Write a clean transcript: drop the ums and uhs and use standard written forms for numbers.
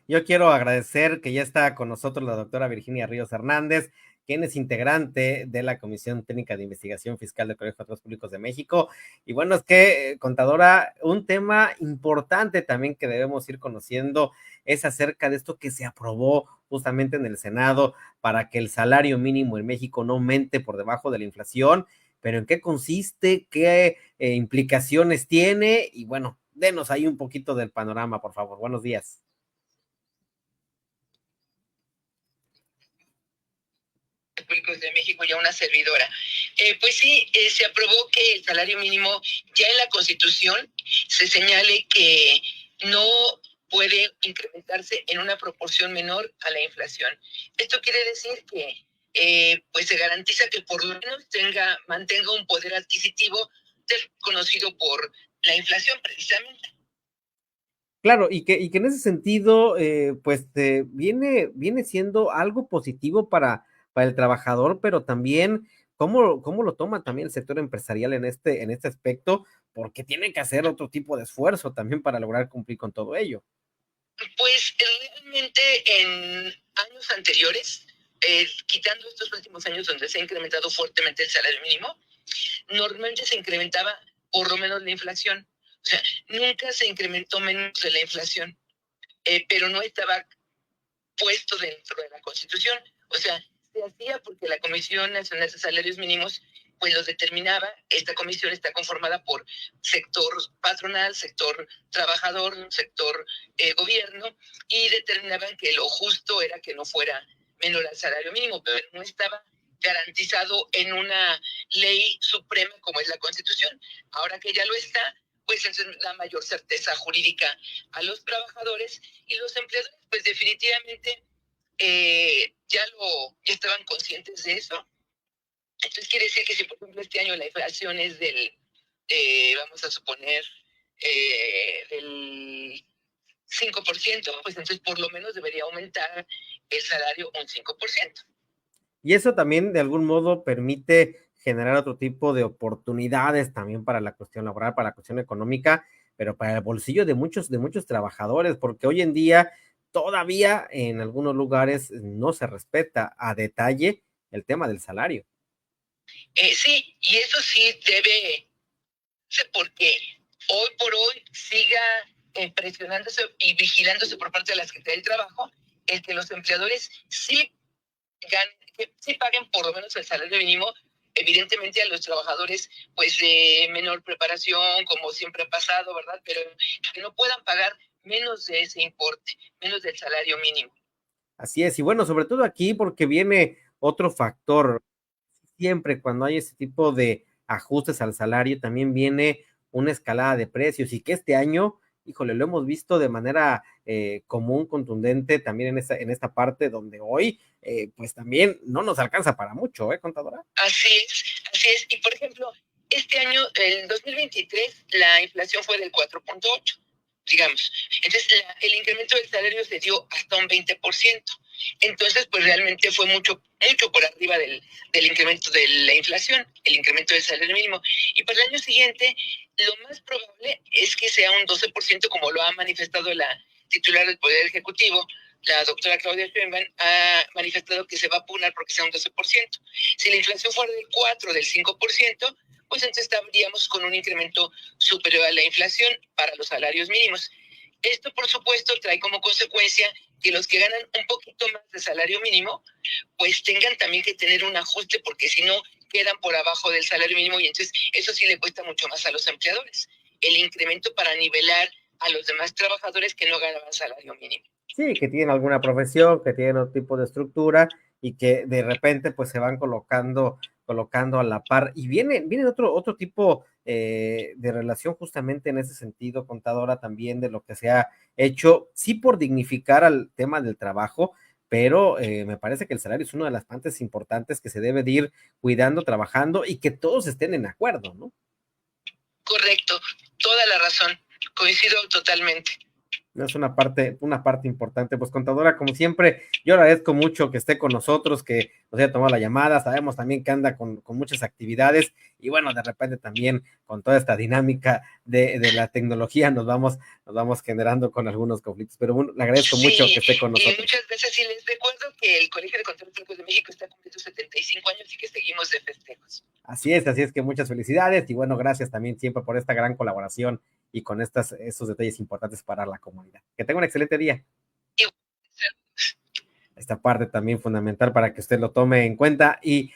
Yo quiero agradecer que ya está con nosotros la doctora Virginia Ríos Hernández, quien es integrante de la Comisión Técnica de Investigación Fiscal del Colegio de Contratos Públicos de México. Y bueno, es que, contadora, un tema importante también que debemos ir conociendo es acerca de esto que se aprobó justamente en el Senado para que el salario mínimo en México no aumente por debajo de la inflación. Pero ¿en qué consiste? ¿Qué implicaciones tiene? Y bueno, denos ahí un poquito del panorama, por favor. Buenos días. Públicos de México y a una servidora. Pues sí, se aprobó que el salario mínimo ya en la Constitución se señale que no puede incrementarse en una proporción menor a la inflación. Esto quiere decir que pues se garantiza que por lo menos mantenga un poder adquisitivo conocido por la inflación precisamente. Claro, y que en ese sentido, pues viene siendo algo positivo para el trabajador, pero también cómo lo toma también el sector empresarial en este aspecto, porque tiene que hacer otro tipo de esfuerzo también para lograr cumplir con todo ello. Pues realmente en años anteriores, quitando estos últimos años donde se ha incrementado fuertemente el salario mínimo, normalmente se incrementaba por lo menos la inflación. O sea, nunca se incrementó menos de la inflación, pero no estaba puesto dentro de la Constitución. O sea, se hacía porque la Comisión Nacional de Salarios Mínimos pues los determinaba. Esta comisión está conformada por sector patronal, sector trabajador, sector gobierno, y determinaban que lo justo era que no fuera menor al salario mínimo, pero no estaba garantizado en una ley suprema como es la Constitución. Ahora que ya lo está, pues eso da mayor certeza jurídica a los trabajadores, y los empleadores pues definitivamente ya estaban conscientes de eso. Entonces quiere decir que si por ejemplo este año la inflación es vamos a suponer, del 5%, pues entonces por lo menos debería aumentar el salario un 5%. Y eso también de algún modo permite generar otro tipo de oportunidades también para la cuestión laboral, para la cuestión económica, pero para el bolsillo de muchos trabajadores, porque hoy en día todavía en algunos lugares no se respeta a detalle el tema del salario. Sí, y eso sí debe ser porque hoy por hoy siga presionándose y vigilándose por parte de la Secretaría del Trabajo el que los empleadores sí que sí paguen por lo menos el salario mínimo, evidentemente a los trabajadores pues de menor preparación, como siempre ha pasado, ¿verdad? Pero que no puedan pagar menos de ese importe, menos del salario mínimo. Así es, y bueno, sobre todo aquí porque viene otro factor. Siempre cuando hay ese tipo de ajustes al salario, también viene una escalada de precios y que este año, híjole, lo hemos visto de manera común, contundente, también en esta parte donde hoy, pues también no nos alcanza para mucho, ¿eh, contadora? Así es, así es. Y por ejemplo, este año, el 2023, la inflación fue del 4.8, digamos. Entonces, el incremento del salario se dio hasta un 20%. Entonces, pues realmente fue mucho, mucho por arriba del incremento de la inflación, el incremento del salario mínimo. Y para el año siguiente, lo más probable es que sea un 12%, como lo ha manifestado la titular del Poder Ejecutivo, la doctora Claudia Sheinbaum, ha manifestado que se va a pugnar porque sea un 12%. Si la inflación fuera del 4, del 5%, pues entonces estaríamos con un incremento superior a la inflación para los salarios mínimos. Esto, por supuesto, trae como consecuencia que los que ganan un poquito más de salario mínimo, pues tengan también que tener un ajuste, porque si no, quedan por abajo del salario mínimo, y entonces eso sí le cuesta mucho más a los empleadores, el incremento para nivelar a los demás trabajadores que no ganaban salario mínimo. Sí, que tienen alguna profesión, que tienen otro tipo de estructura y que de repente pues se van colocando a la par. Y viene otro tipo de relación justamente en ese sentido, contadora, también de lo que se ha hecho, sí por dignificar al tema del trabajo, pero me parece que el salario es una de las partes importantes que se debe de ir cuidando, trabajando y que todos estén en acuerdo, ¿no? Correcto, toda la razón, coincido totalmente. Es una parte importante. Pues, contadora, como siempre, yo agradezco mucho que esté con nosotros, que nos haya tomado la llamada. Sabemos también que anda con muchas actividades y bueno, de repente también con toda esta dinámica de la tecnología nos vamos generando con algunos conflictos. Pero bueno, le agradezco mucho que esté con Y nosotros. muchas veces sí les recuerdo que el Colegio de Contadores Públicos de México está cumpliendo 75 años y que seguimos de festejos. Así es que muchas felicidades y bueno, gracias también siempre por esta gran colaboración y con estos detalles importantes para la comunidad. Que tenga un excelente día. Y Esta parte también fundamental para que usted lo tome en cuenta y